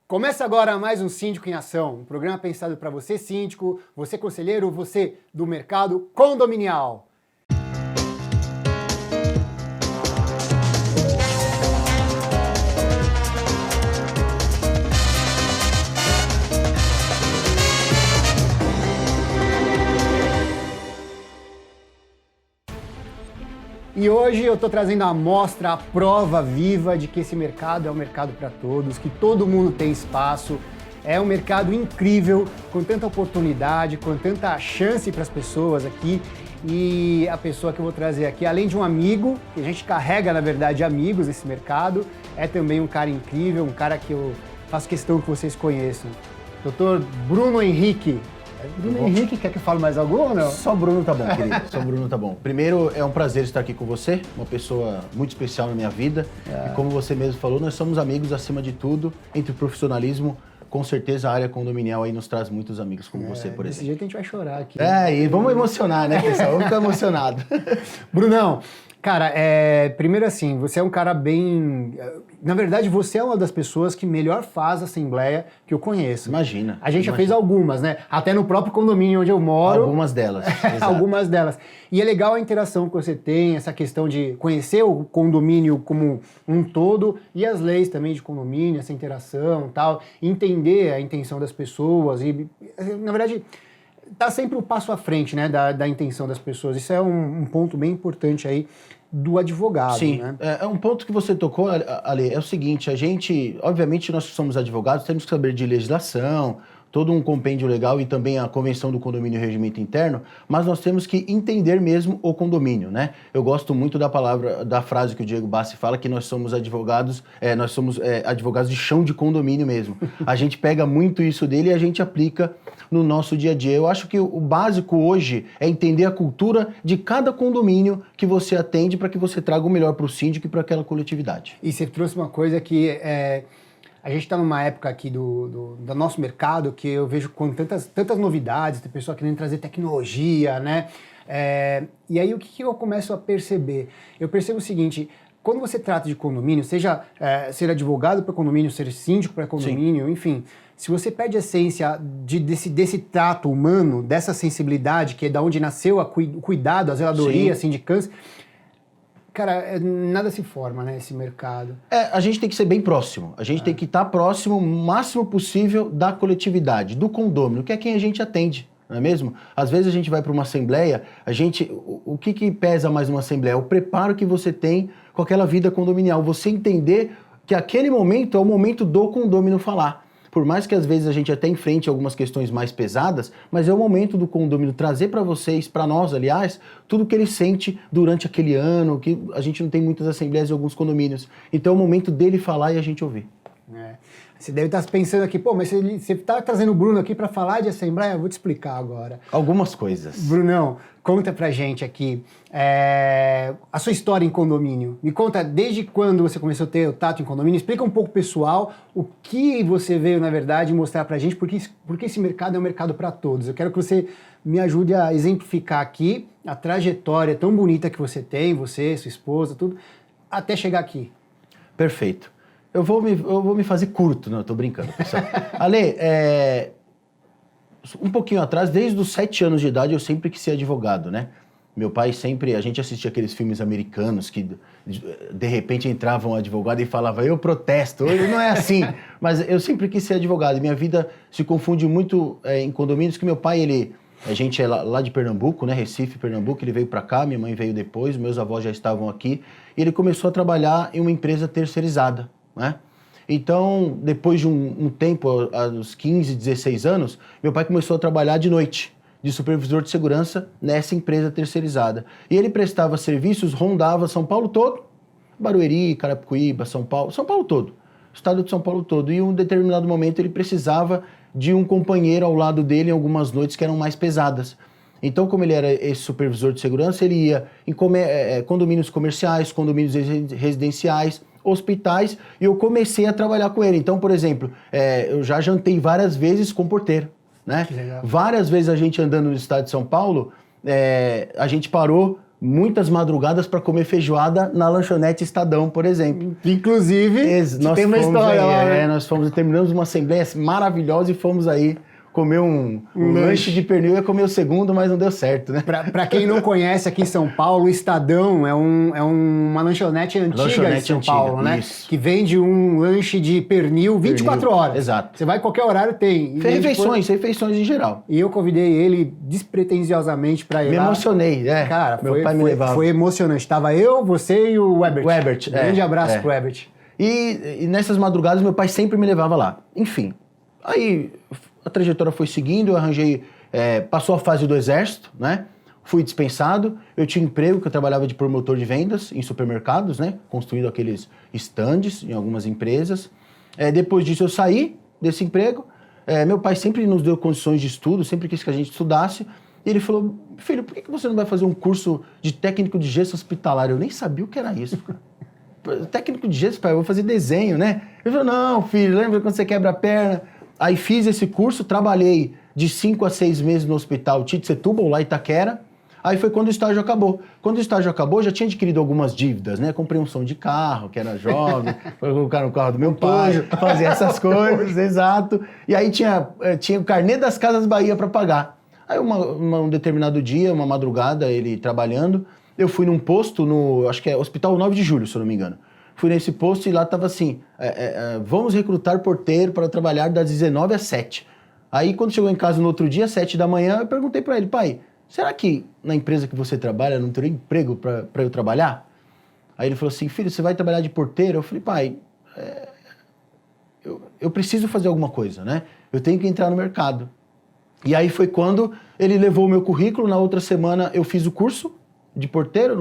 Começa agora mais um Síndico em Ação, um programa pensado para você síndico, você conselheiro, você do mercado condominial. E hoje eu estou trazendo a amostra, a prova viva de que esse mercado é um mercado para todos, que todo mundo tem espaço, é um mercado incrível, com tanta oportunidade, com tanta chance para as pessoas aqui. E a pessoa que eu vou trazer aqui, além de um amigo, que a gente carrega, na verdade, amigos nesse mercado, é também um cara incrível, um cara que eu faço questão que vocês conheçam. Dr. Bruno Henrique. Bruno Henrique, quer que eu fale mais algum ou não? Só Bruno tá bom, querido. Só Bruno tá bom. Primeiro, é um prazer estar aqui com você, uma pessoa muito especial na minha vida. E como você mesmo falou, nós somos amigos acima de tudo, entre o profissionalismo. Com certeza a área condominial aí nos traz muitos amigos como você, por exemplo. Desse jeito a gente vai chorar aqui. E vamos emocionar, né, pessoal? Vamos ficar emocionados. Brunão, cara, primeiro assim, você é um cara bem... Na verdade, você é uma das pessoas que melhor faz assembleia que eu conheço. Imagina. A gente já fez algumas, né? Até no próprio condomínio onde eu moro. Algumas delas. Algumas delas. E é legal a interação que você tem, essa questão de conhecer o condomínio como um todo e as leis também de condomínio, essa interação e tal, entender a intenção das pessoas e, na verdade... Tá sempre o passo à frente, né, da intenção das pessoas. Isso é um ponto bem importante aí do advogado. Sim, né? É um ponto que você tocou, Ale, é o seguinte, a gente, obviamente nós que somos advogados, temos que saber de legislação, todo um compêndio legal e também a Convenção do Condomínio e Regimento Interno, mas nós temos que entender mesmo o condomínio, né? Eu gosto muito da frase que o Diego Bassi fala, que nós somos advogados, advogados de chão de condomínio mesmo. A gente pega muito isso dele e a gente aplica no nosso dia a dia. Eu acho que o básico hoje é entender a cultura de cada condomínio que você atende para que você traga o melhor para o síndico e para aquela coletividade. E você trouxe uma coisa que a gente está numa época aqui do nosso mercado que eu vejo com tantas novidades, tem pessoa querendo trazer tecnologia, né? E aí o que eu começo a perceber? Eu percebo o seguinte, quando você trata de condomínio, seja ser advogado para condomínio, ser síndico para condomínio, sim, enfim, se você perde a essência desse trato humano, dessa sensibilidade, que é da onde nasceu o cuidado, a zeladoria, a sindicância, cara, nada se forma, né, esse mercado. A gente tem que ser bem próximo. A gente tem que estar próximo o máximo possível da coletividade, do condômino, que é quem a gente atende, não é mesmo? Às vezes a gente vai para uma assembleia, o que pesa mais numa assembleia? O preparo que você tem com aquela vida condominial. Você entender que aquele momento é o momento do condômino falar. Por mais que às vezes a gente até enfrente algumas questões mais pesadas, mas é o momento do condômino trazer para vocês, para nós, aliás, tudo que ele sente durante aquele ano, que a gente não tem muitas assembleias em alguns condomínios. Então é o momento dele falar e a gente ouvir. Você deve estar pensando aqui, pô, mas você está trazendo o Bruno aqui para falar de assembleia? Eu vou te explicar agora. Algumas coisas. Brunão, conta pra gente aqui a sua história em condomínio. Me conta desde quando você começou a ter o tato em condomínio. Explica um pouco, pessoal, o que você veio, na verdade, mostrar pra gente, porque esse mercado é um mercado para todos. Eu quero que você me ajude a exemplificar aqui a trajetória tão bonita que você tem, você, sua esposa, tudo, até chegar aqui. Perfeito. Eu vou me fazer curto, não, eu tô brincando, pessoal. Ale, um pouquinho atrás, desde os 7 anos de idade, eu sempre quis ser advogado, né? Meu pai sempre, a gente assistia aqueles filmes americanos que de repente entrava um advogado e falava, eu protesto, hoje não é assim, mas eu sempre quis ser advogado. Minha vida se confunde muito em condomínios, que meu pai, a gente é lá de Pernambuco, né, Recife, Pernambuco, ele veio para cá, minha mãe veio depois, meus avós já estavam aqui, e ele começou a trabalhar em uma empresa terceirizada, né? Então, depois de um tempo, aos 15, 16 anos, meu pai começou a trabalhar de noite, de supervisor de segurança nessa empresa terceirizada. E ele prestava serviços, rondava São Paulo todo, Barueri, Carapicuíba, São Paulo todo, estado de São Paulo todo. E em um determinado momento ele precisava de um companheiro ao lado dele em algumas noites que eram mais pesadas. Então, como ele era esse supervisor de segurança, ele ia em condomínios comerciais, condomínios residenciais, hospitais e eu comecei a trabalhar com ele. Então, por exemplo, eu já jantei várias vezes com porteiro, né? Que legal. Várias vezes a gente andando no estado de São Paulo, a gente parou muitas madrugadas para comer feijoada na lanchonete Estadão, por exemplo. Inclusive, Nós tem uma fomos história aí, lá, né? nós terminamos uma assembleia maravilhosa e fomos aí comer um lanche de pernil. Eu ia comer o segundo, mas não deu certo, né? Pra quem não conhece, aqui em São Paulo, o Estadão é uma lanchonete antiga de São Paulo, né? Isso. Que vende um lanche de pernil 24 horas. Exato. Você vai qualquer horário, tem. Refeições em geral. E eu convidei ele despretensiosamente pra ir Me lá. emocionei, Cara, meu pai me levava. Foi emocionante. Tava eu, você e o Ebert. O Ebert, Grande abraço pro Ebert. E nessas madrugadas, meu pai sempre me levava lá. Enfim, aí a trajetória foi seguindo, eu arranjei... passou a fase do exército, né? Fui dispensado, eu tinha emprego, que eu trabalhava de promotor de vendas em supermercados, né? Construindo aqueles estandes em algumas empresas. Depois disso eu saí desse emprego. Meu pai sempre nos deu condições de estudo, sempre quis que a gente estudasse. E ele falou, filho, por que você não vai fazer um curso de técnico de gesso hospitalar? Eu nem sabia o que era isso, cara. Técnico de gesso, pai, eu vou fazer desenho, né? Ele falou, não, filho, lembra quando você quebra a perna? Aí fiz esse curso, trabalhei de 5 a 6 meses no hospital Tite Setúbal, lá em Itaquera. Aí foi quando o estágio acabou. Quando o estágio acabou, já tinha adquirido algumas dívidas, né? Comprei um som de carro, que era jovem, foi colocar no carro do meu pai, fazer essas coisas, exato. E aí tinha o carnê das Casas Bahia para pagar. Aí um determinado dia, uma madrugada, ele trabalhando, eu fui num posto acho que é Hospital 9 de Julho, se eu não me engano. Fui nesse posto e lá tava assim, vamos recrutar porteiro para trabalhar das 19 às 7. Aí quando chegou em casa no outro dia, às 7 da manhã, eu perguntei para ele, pai, será que na empresa que você trabalha não teria emprego para eu trabalhar? Aí ele falou assim, filho, você vai trabalhar de porteiro? Eu falei, pai, eu preciso fazer alguma coisa, né? Eu tenho que entrar no mercado. E aí foi quando ele levou o meu currículo, na outra semana eu fiz o curso de porteiro,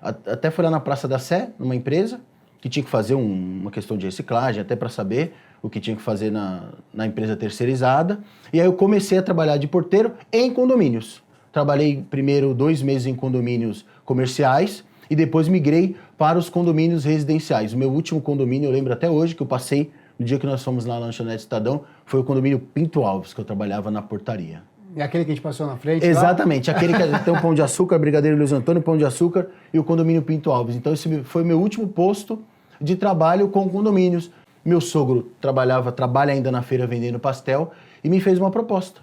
até foi lá na Praça da Sé, numa empresa, que tinha que fazer uma questão de reciclagem, até para saber o que tinha que fazer na empresa terceirizada. E aí eu comecei a trabalhar de porteiro em condomínios. Trabalhei primeiro 2 meses em condomínios comerciais e depois migrei para os condomínios residenciais. O meu último condomínio, eu lembro até hoje, que eu passei no dia que nós fomos lá na lanchonete Estadão, foi o condomínio Pinto Alves, que eu trabalhava na portaria. É aquele que a gente passou na frente? Exatamente, aquele que tem o Pão de Açúcar, Brigadeiro Luiz Antônio, Pão de Açúcar e o condomínio Pinto Alves. Então esse foi o meu último posto de trabalho com condomínios. Meu sogro trabalha ainda na feira vendendo pastel e me fez uma proposta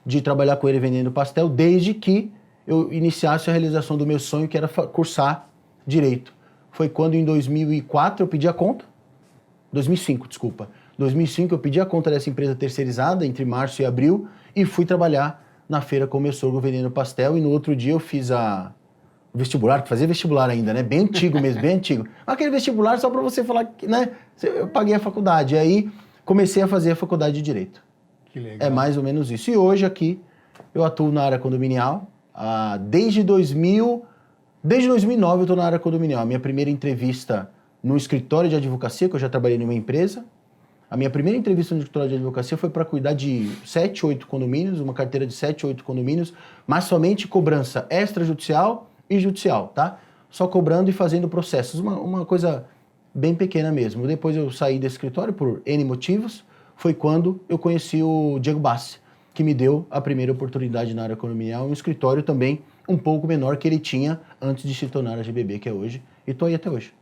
de trabalhar com ele vendendo pastel desde que eu iniciasse a realização do meu sonho, que era cursar Direito. Foi quando em 2004 eu pedi a conta, 2005, desculpa. 2005 eu pedi a conta dessa empresa terceirizada entre março e abril e fui trabalhar na feira com meu sogro vendendo pastel e no outro dia eu fiz o vestibular, que fazia vestibular ainda, né? Bem antigo mesmo, bem antigo. Aquele vestibular só para você falar que, né? Eu paguei a faculdade. E aí comecei a fazer a faculdade de Direito. Que legal. É mais ou menos isso. E hoje aqui eu atuo na área condominial. Desde 2009 eu estou na área condominial. A minha primeira entrevista no escritório de advocacia, que eu já trabalhei numa empresa. A minha primeira entrevista no escritório de advocacia foi para cuidar de 7, 8 condomínios, uma carteira de 7, 8 condomínios, mas somente cobrança extrajudicial e judicial, tá? Só cobrando e fazendo processos, uma coisa bem pequena mesmo. Depois eu saí desse escritório por N motivos, foi quando eu conheci o Diego Bassi, que me deu a primeira oportunidade na área condominial, um escritório também um pouco menor que ele tinha antes de se tornar a GBB, que é hoje, e estou aí até hoje.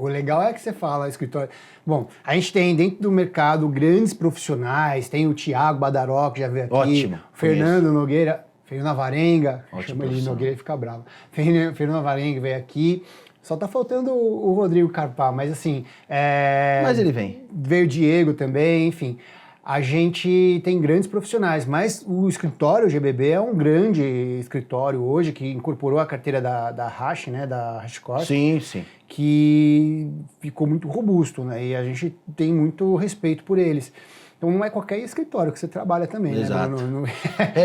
O legal é que você fala, escritório... Bom, a gente tem dentro do mercado grandes profissionais, tem o Thiago Badaró, que já veio aqui, Ótimo, o Fernando Nogueira, Fernando Varenga, chama ele de Nogueira e fica bravo. Fernando Varenga veio aqui, só tá faltando o Rodrigo Carpá, mas assim... Mas ele vem. Veio o Diego também, enfim... A gente tem grandes profissionais, mas o escritório GBB é um grande escritório hoje que incorporou a carteira da Hash, né, da HashCorp. Sim, sim. Que ficou muito robusto, né, e a gente tem muito respeito por eles. Então não é qualquer escritório que você trabalha também, exato. né?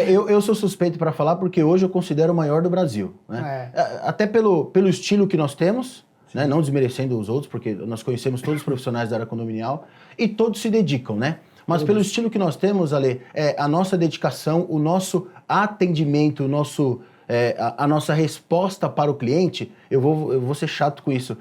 Eu sou suspeito para falar porque hoje eu considero o maior do Brasil, né? Até pelo estilo que nós temos, né? Não desmerecendo os outros, porque nós conhecemos todos os profissionais da área condominial e todos se dedicam, né? Mas pelo estilo que nós temos, Ale, a nossa dedicação, o nosso atendimento, o nosso a nossa resposta para o cliente, eu vou ser chato com isso,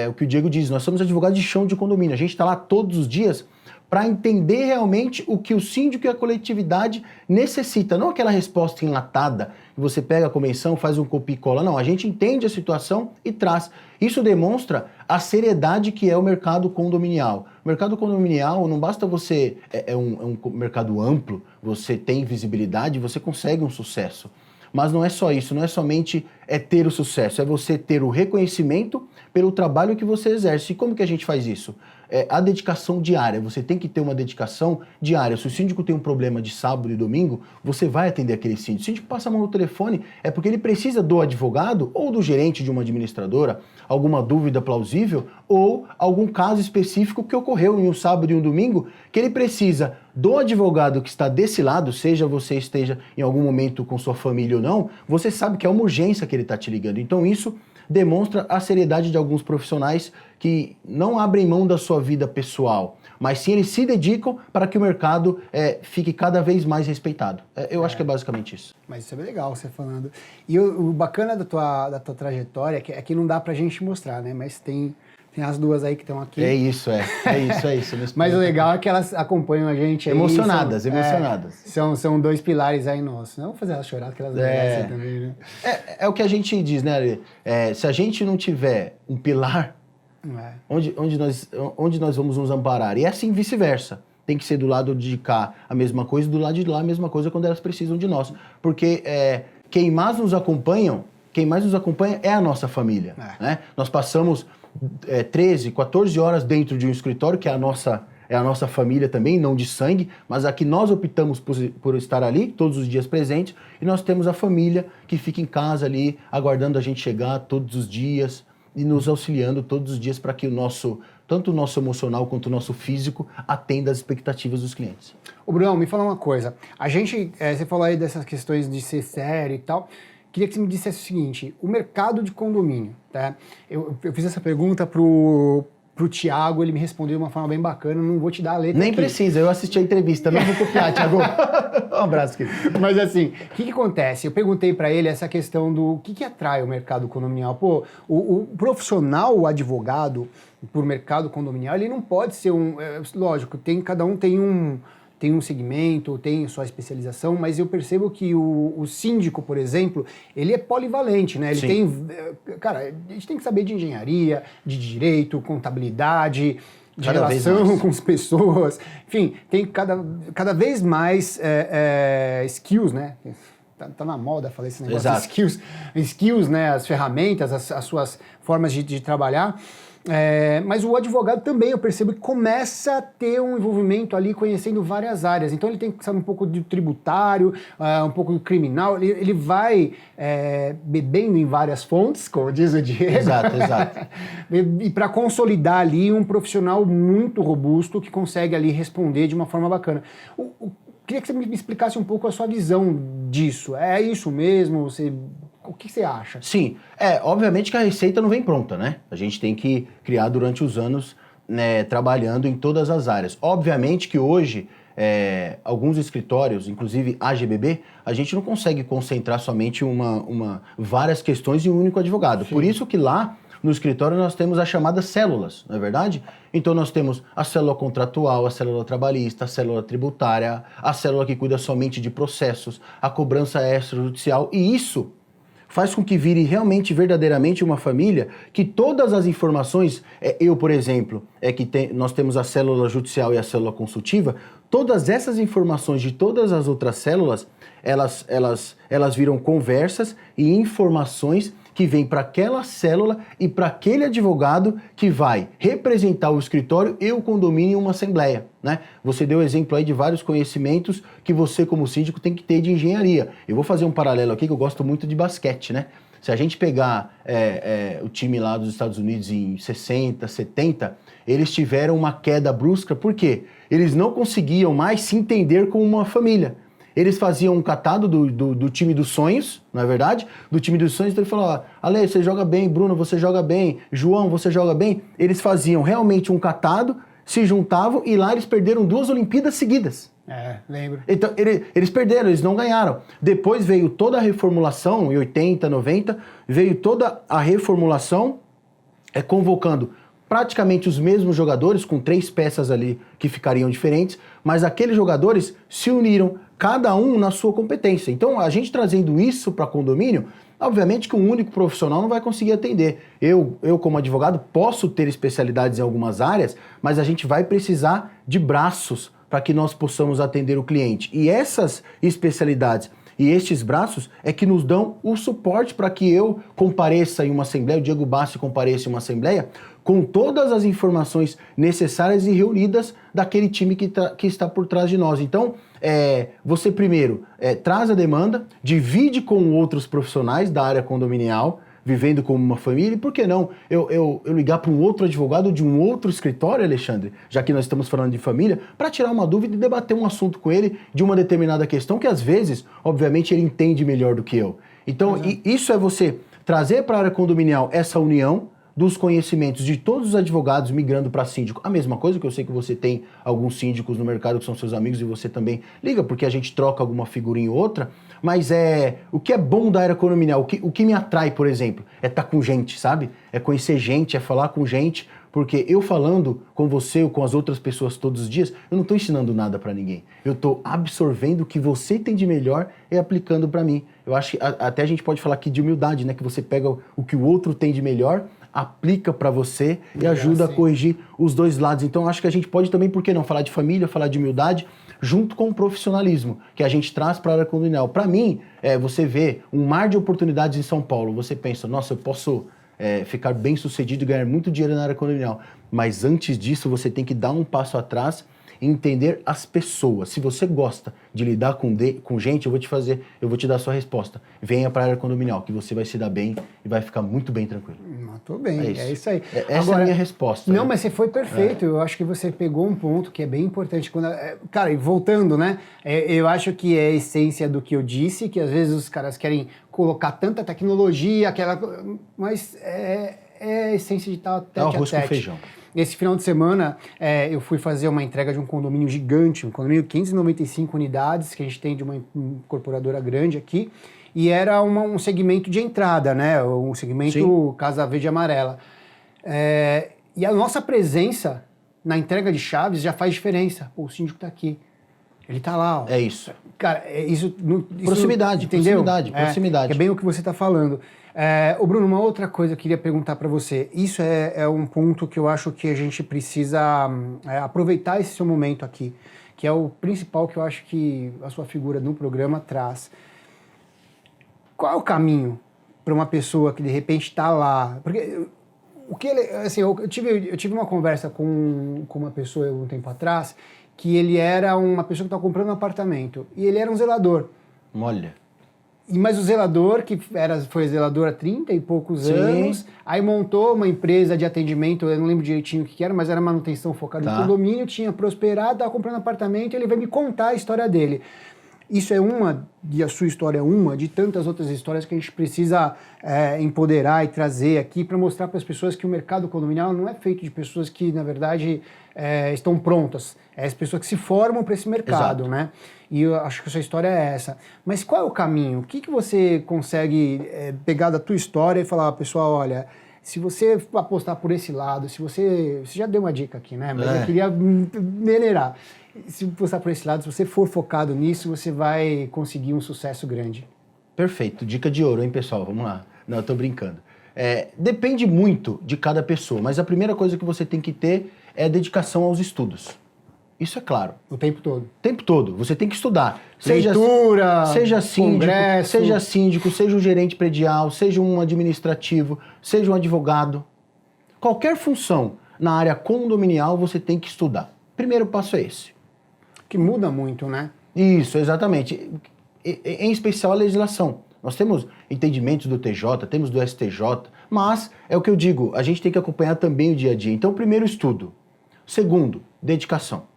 o que o Diego diz, nós somos advogados de chão de condomínio, a gente está lá todos os dias para entender realmente o que o síndico e a coletividade necessita, não aquela resposta enlatada, que você pega a convenção, faz um copia e cola, não, a gente entende a situação e traz. Isso demonstra a seriedade que é o mercado condominial. O mercado condominial, não basta você, é um mercado amplo, você tem visibilidade, você consegue um sucesso. Mas não é só isso, não é somente ter o sucesso, é você ter o reconhecimento pelo trabalho que você exerce. E como que a gente faz isso? A dedicação diária, você tem que ter uma dedicação diária. Se o síndico tem um problema de sábado e domingo, você vai atender aquele síndico. O síndico passa a mão no telefone, é porque ele precisa do advogado ou do gerente de uma administradora, alguma dúvida plausível ou algum caso específico que ocorreu em um sábado e um domingo, que ele precisa do advogado que está desse lado, seja você esteja em algum momento com sua família ou não, você sabe que é uma urgência que ele está te ligando. Então isso demonstra a seriedade de alguns profissionais que não abrem mão da sua vida pessoal, mas sim eles se dedicam para que o mercado fique cada vez mais respeitado. Eu acho que é basicamente isso. Mas isso é bem legal você falando. E o bacana da tua trajetória é que não dá pra gente mostrar, né? Mas tem as duas aí que estão aqui. É isso. Mas o legal é que elas acompanham a gente aí. Emocionadas. São dois pilares aí nossos. Não vou fazer elas chorar, porque elas merecem também, né? É o que a gente diz, né, Ale? Se a gente não tiver um pilar, onde nós vamos nos amparar? E é assim vice-versa. Tem que ser do lado de cá a mesma coisa e do lado de lá a mesma coisa quando elas precisam de nós. Porque quem mais nos acompanha é a nossa família. Né? Nós passamos 13, 14 horas dentro de um escritório, que é a nossa família também, não de sangue, mas aqui nós optamos por estar ali, todos os dias presentes, e nós temos a família que fica em casa ali, aguardando a gente chegar todos os dias e nos auxiliando todos os dias para que tanto o nosso emocional quanto o nosso físico atenda às expectativas dos clientes. Ô Bruno, me fala uma coisa, você falou aí dessas questões de ser sério e tal, queria que você me dissesse o seguinte, o mercado de condomínio, tá? Eu fiz essa pergunta pro Thiago, ele me respondeu de uma forma bem bacana, não vou te dar a letra Nem aqui. precisa, eu assisti a entrevista, não vou copiar, Thiago. Um abraço, querido. Mas assim, o que acontece? Eu perguntei para ele essa questão do que atrai o mercado condominial. Pô, o profissional, o advogado por mercado condominial, ele não pode ser lógico, cada um tem um segmento, tem sua especialização, mas eu percebo que o síndico, por exemplo, ele é polivalente, né? Ele tem... Cara, a gente tem que saber de engenharia, de direito, contabilidade, de relação com as pessoas. Enfim, tem cada vez mais skills, né? Tá na moda falar esse negócio. Exato. Skills, né? As ferramentas, as suas formas de trabalhar. Mas o advogado também, eu percebo que começa a ter um envolvimento ali conhecendo várias áreas. Então ele tem que saber um pouco de tributário, um pouco do criminal. Ele vai bebendo em várias fontes, como diz o Diego. Exato. E para consolidar ali um profissional muito robusto que consegue ali responder de uma forma bacana. Queria que você me explicasse um pouco a sua visão disso. É isso mesmo? O que você acha? Sim, obviamente que a receita não vem pronta, né? A gente tem que criar durante os anos, né, trabalhando em todas as áreas. Obviamente que hoje, alguns escritórios, inclusive AGBB, a gente não consegue concentrar somente várias questões em um único advogado. Sim. Por isso que lá no escritório nós temos as chamadas células, não é verdade? Então nós temos a célula contratual, a célula trabalhista, a célula tributária, a célula que cuida somente de processos, a cobrança extrajudicial, e isso faz com que vire realmente, verdadeiramente uma família que todas as informações, por exemplo, nós temos a célula judicial e a célula consultiva, todas essas informações de todas as outras células, elas viram conversas e informações que vêm para aquela célula e para aquele advogado que vai representar o escritório e o condomínio em uma assembleia, né? Você deu exemplo aí de vários conhecimentos que você, como síndico, tem que ter de engenharia. Eu vou fazer um paralelo aqui que eu gosto muito de basquete, né? Se a gente pegar o time lá dos Estados Unidos em 60, 70, eles tiveram uma queda brusca, por quê? Eles não conseguiam mais se entender como uma família. Eles faziam um catado do time dos sonhos, não é verdade? Do time dos sonhos, então ele falou, Ale, você joga bem, Bruno, você joga bem, João, você joga bem. Eles faziam realmente um catado, se juntavam e lá eles perderam 2 Olimpíadas seguidas. Lembro. Então, eles perderam, eles não ganharam. Depois veio toda a reformulação, em 80, 90, veio toda a reformulação convocando praticamente os mesmos jogadores, com 3 peças ali que ficariam diferentes, mas aqueles jogadores se uniram, cada um na sua competência. Então, a gente trazendo isso para condomínio, obviamente que um único profissional não vai conseguir atender. Eu, como advogado, posso ter especialidades em algumas áreas, mas a gente vai precisar de braços para que nós possamos atender o cliente. E essas especialidades e estes braços é que nos dão o suporte para que eu compareça em uma assembleia, o Diego Bassi compareça em uma assembleia, com todas as informações necessárias e reunidas daquele time que está por trás de nós. Então, você primeiro traz a demanda, divide com outros profissionais da área condominial, vivendo como uma família, e por que não eu ligar para um outro advogado de um outro escritório, Alexandre, já que nós estamos falando de família, para tirar uma dúvida e debater um assunto com ele de uma determinada questão que às vezes, obviamente, ele entende melhor do que eu. Então, isso é você trazer para a área condominial essa união dos conhecimentos de todos os advogados migrando para síndico. A mesma coisa, que eu sei que você tem alguns síndicos no mercado que são seus amigos e você também liga, porque a gente troca alguma figurinha ou outra, mas o que é bom da área condominial, o que me atrai, por exemplo, é estar com gente, sabe? É conhecer gente, é falar com gente, porque eu falando com você ou com as outras pessoas todos os dias, eu não estou ensinando nada para ninguém. Eu estou absorvendo o que você tem de melhor e aplicando para mim. Eu acho que até a gente pode falar aqui de humildade, né? Que você pega o que o outro tem de melhor, aplica para você e ajuda a corrigir os dois lados. Então, acho que a gente pode também, por que não, falar de família, falar de humildade, junto com o profissionalismo que a gente traz para a área condominial. Para mim, você vê um mar de oportunidades em São Paulo, você pensa, nossa, eu posso ficar bem sucedido e ganhar muito dinheiro na área condominial. Mas antes disso, você tem que dar um passo atrás e entender as pessoas. Se você gosta de lidar com gente, eu vou te dar a sua resposta. Venha para a área condominial, que você vai se dar bem e vai ficar muito bem tranquilo. Muito bem, é isso aí. Essa é a minha resposta. Não, mas você foi perfeito. Eu acho que você pegou um ponto que é bem importante. Cara, e voltando, né? Eu acho que é a essência do que eu disse, que às vezes os caras querem colocar tanta tecnologia, mas é a essência de estar tete a tete. Arroz com feijão. Esse final de semana, eu fui fazer uma entrega de um condomínio gigante, um condomínio de 595 unidades, que a gente tem de uma incorporadora grande aqui, e era um segmento de entrada, né? Um segmento Sim. Casa Verde e Amarela. E a nossa presença na entrega de chaves já faz diferença. Pô, o síndico está aqui. Ele está lá. Ó. É isso. Cara, isso proximidade, entendeu? Proximidade. É bem o que você está falando. Bruno, uma outra coisa que eu queria perguntar para você. Isso é um ponto que eu acho que a gente precisa aproveitar esse seu momento aqui, que é o principal que eu acho que a sua figura no programa traz. Qual é o caminho para uma pessoa que de repente está lá? Porque eu tive uma conversa com uma pessoa um tempo atrás, que ele era uma pessoa que estava comprando um apartamento e ele era um zelador. Olha. Mas o zelador, que foi zelador há 30 e poucos anos, aí montou uma empresa de atendimento, eu não lembro direitinho o que era, mas era manutenção focada em condomínio, tinha prosperado, estava comprando apartamento, e ele vai me contar a história dele. Isso é e a sua história é uma de tantas outras histórias que a gente precisa empoderar e trazer aqui para mostrar para as pessoas que o mercado condominial não é feito de pessoas que, na verdade, estão prontas. É as pessoas que se formam para esse mercado, Exato. Né? E eu acho que a sua história é essa. Mas qual é o caminho? O que você consegue pegar da tua história e falar, pessoal, olha, se você apostar por esse lado, você já deu uma dica aqui, né? Mas eu queria melhorar. Se apostar por esse lado, se você for focado nisso, você vai conseguir um sucesso grande. Perfeito. Dica de ouro, hein, pessoal? Vamos lá. Não, eu tô brincando. Depende muito de cada pessoa, mas a primeira coisa que você tem que ter é dedicação aos estudos. Isso é claro. O tempo todo. O tempo todo. Você tem que estudar. Leitura, seja síndico, congresso. Seja síndico, seja um gerente predial, seja um administrativo, seja um advogado. Qualquer função na área condominial você tem que estudar. Primeiro passo é esse. Que muda muito, né? Isso, exatamente. Em especial a legislação. Nós temos entendimentos do TJ, temos do STJ, mas é o que eu digo, a gente tem que acompanhar também o dia a dia. Então, primeiro, estudo. Segundo, dedicação.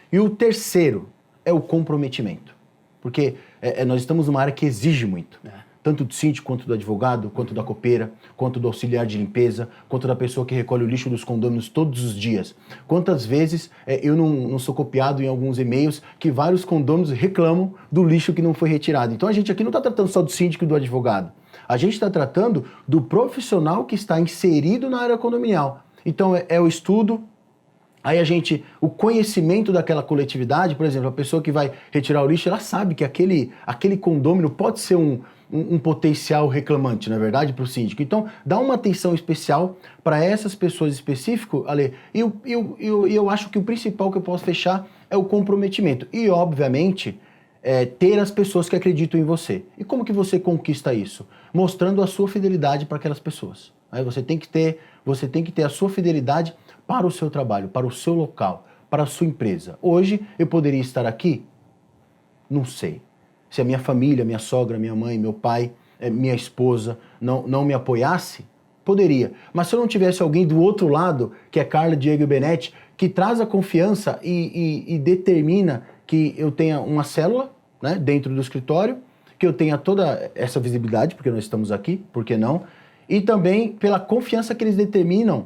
E o terceiro é o comprometimento. Porque nós estamos numa área que exige muito. tanto do síndico, quanto do advogado, quanto da copeira, quanto do auxiliar de limpeza, quanto da pessoa que recolhe o lixo dos condôminos todos os dias. Quantas vezes eu não sou copiado em alguns e-mails que vários condôminos reclamam do lixo que não foi retirado. Então a gente aqui não está tratando só do síndico e do advogado. A gente está tratando do profissional que está inserido na área condominial. Então é o estudo, aí o conhecimento daquela coletividade, por exemplo, a pessoa que vai retirar o lixo, ela sabe que aquele condômino pode ser um potencial reclamante, na verdade, para o síndico. Então, dá uma atenção especial para essas pessoas específicas, Ale. E eu acho que o principal que eu posso fechar é o comprometimento. E, obviamente, ter as pessoas que acreditam em você. E como que você conquista isso? Mostrando a sua fidelidade para aquelas pessoas. Aí você tem que ter a sua fidelidade para o seu trabalho, para o seu local, para a sua empresa. Hoje eu poderia estar aqui? Não sei. Se a minha família, minha sogra, minha mãe, meu pai, minha esposa não me apoiasse, poderia. Mas se eu não tivesse alguém do outro lado, que é Carla, Diego e Benetti, que traz a confiança e determina que eu tenha uma célula, né, dentro do escritório, que eu tenha toda essa visibilidade, porque nós estamos aqui, por que não? E também pela confiança que eles determinam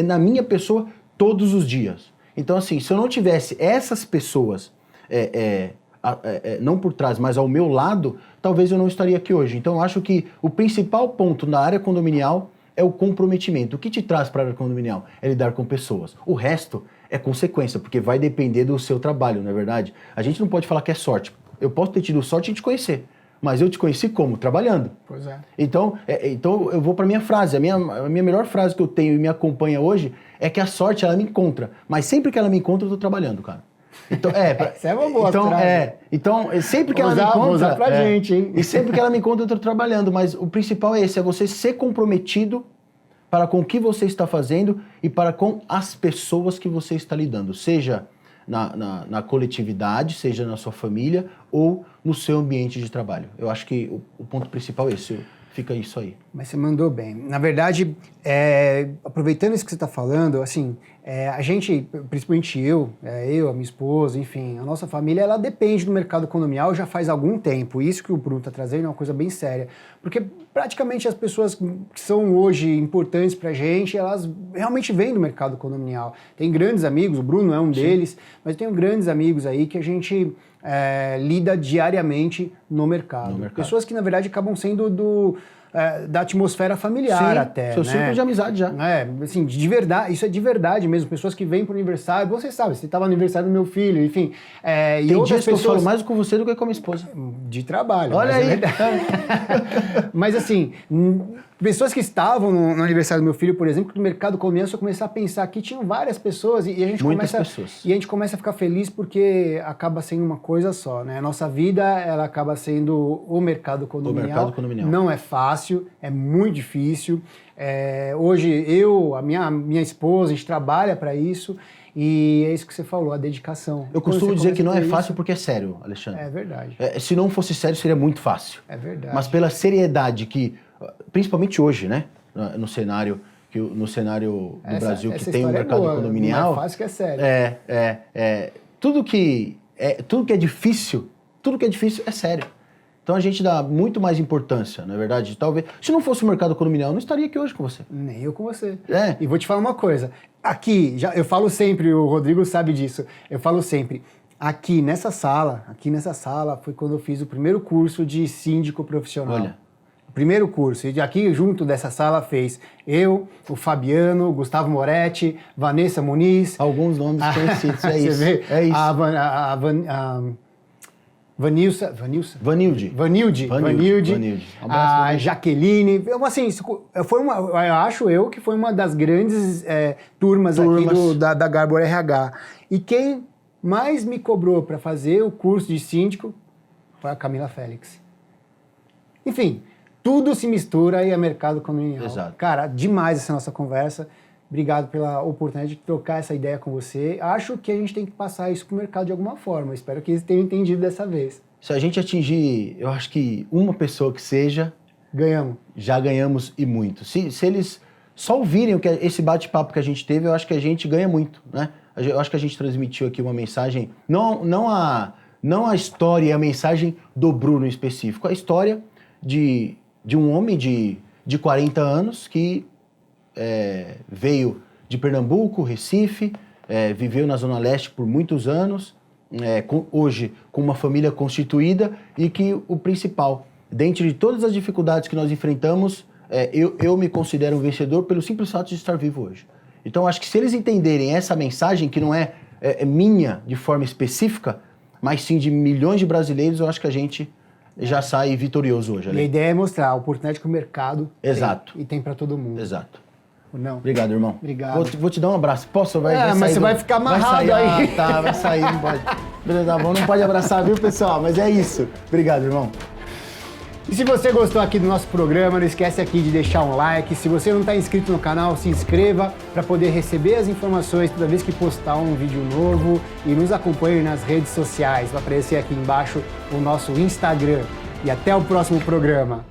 na minha pessoa todos os dias. Então, assim, se eu não tivesse essas pessoas, não por trás, mas ao meu lado, talvez eu não estaria aqui hoje. Então, eu acho que o principal ponto na área condominial é o comprometimento. O que te traz para a área condominial? É lidar com pessoas. O resto é consequência, porque vai depender do seu trabalho, não é verdade? A gente não pode falar que é sorte. Eu posso ter tido sorte em te conhecer, mas eu te conheci como? Trabalhando. Pois é. Então eu vou para minha frase. A minha melhor frase que eu tenho e me acompanha hoje é que a sorte, ela me encontra. Mas sempre que ela me encontra, eu tô trabalhando, cara. Então, Essa é uma boa frase. Então, sempre que ela me encontra... Vou usar pra gente, hein? E sempre que ela me encontra, eu tô trabalhando. Mas o principal é esse, é você ser comprometido para com o que você está fazendo e para com as pessoas que você está lidando. Seja na coletividade, seja na sua família ou no seu ambiente de trabalho. Eu acho que o ponto principal é esse, fica isso aí. Mas você mandou bem. Na verdade, aproveitando isso que você está falando, assim, a gente, principalmente eu, a minha esposa, enfim, a nossa família, ela depende do mercado condominial já faz algum tempo. Isso que o Bruno está trazendo é uma coisa bem séria. Porque praticamente as pessoas que são hoje importantes para a gente, elas realmente vêm do mercado condominial. Tem grandes amigos, o Bruno é um deles, mas tenho grandes amigos aí que a gente lida diariamente no mercado. Pessoas que, na verdade, acabam sendo da atmosfera familiar. Sim, até, seu círculo de amizade já. Assim, de verdade, isso é de verdade mesmo. Pessoas que vêm para o aniversário, você sabe, você estava no aniversário do meu filho, enfim. Tem e outras dias pessoas... que eu falo mais com você do que com a minha esposa. De trabalho. Olha aí. Mas assim, pessoas que estavam no aniversário do meu filho, por exemplo, que no mercado condominial, se eu começar a pensar que tinham várias pessoas e a gente começa a ficar feliz porque acaba sendo uma coisa só, né? A nossa vida, ela acaba sendo o mercado condominial. O mercado condominial. Não é fácil, é muito difícil. Hoje a minha esposa, a gente trabalha para isso. E é isso que você falou, a dedicação. Eu costumo dizer que não é fácil porque é sério, Alexandre. É verdade. Se não fosse sério, seria muito fácil. É verdade. Mas pela seriedade que, principalmente hoje, né? No cenário do Brasil que tem um mercado condominial. Não é fácil que é sério. Tudo que é difícil é sério. Então a gente dá muito mais importância, na verdade. Talvez, se não fosse o mercado condominial, eu não estaria aqui hoje com você. Nem eu com você. E vou te falar uma coisa. Aqui, eu falo sempre, o Rodrigo sabe disso, eu falo sempre, aqui nessa sala foi quando eu fiz o primeiro curso de síndico profissional. Olha. O primeiro curso. E aqui, junto dessa sala, fez eu, o Fabiano, Gustavo Moretti, Vanessa Muniz. Alguns nomes conhecidos, é isso. Você vê? É isso. Vanilde. A Jaqueline. Assim, eu acho que foi uma das grandes turmas aqui da Garbor RH. E quem mais me cobrou para fazer o curso de síndico foi a Camila Félix. Enfim, tudo se mistura e é mercado condominial. Exato. Cara, demais essa nossa conversa. Obrigado pela oportunidade de trocar essa ideia com você. Acho que a gente tem que passar isso para o mercado de alguma forma. Espero que eles tenham entendido dessa vez. Se a gente atingir, eu acho que uma pessoa que seja... Ganhamos. Já ganhamos e muito. Se eles só ouvirem esse bate-papo que a gente teve, eu acho que a gente ganha muito, né? Eu acho que a gente transmitiu aqui uma mensagem, não a história e a mensagem do Bruno em específico, a história de de um homem de 40 anos que veio de Pernambuco, Recife, viveu na Zona Leste por muitos anos, hoje com uma família constituída e que o principal, dentre de todas as dificuldades que nós enfrentamos, eu me considero um vencedor pelo simples fato de estar vivo hoje. Então, acho que se eles entenderem essa mensagem, que não é minha de forma específica, mas sim de milhões de brasileiros, eu acho que a gente já sai vitorioso hoje. E a ideia é mostrar a oportunidade que o mercado Exato. tem, e tem para todo mundo. Exato. Não. Obrigado, irmão. Obrigado. Vou te dar um abraço. Posso? Vai mas sair você vai ficar amarrado vai sair, aí. Tá, vai sair, não pode. Beleza, tá bom, não pode abraçar, viu, pessoal? Mas é isso. Obrigado, irmão. E se você gostou aqui do nosso programa, não esquece aqui de deixar um like. Se você não está inscrito no canal, se inscreva para poder receber as informações toda vez que postar um vídeo novo. E nos acompanhe nas redes sociais. Vai aparecer aqui embaixo o nosso Instagram. E até o próximo programa.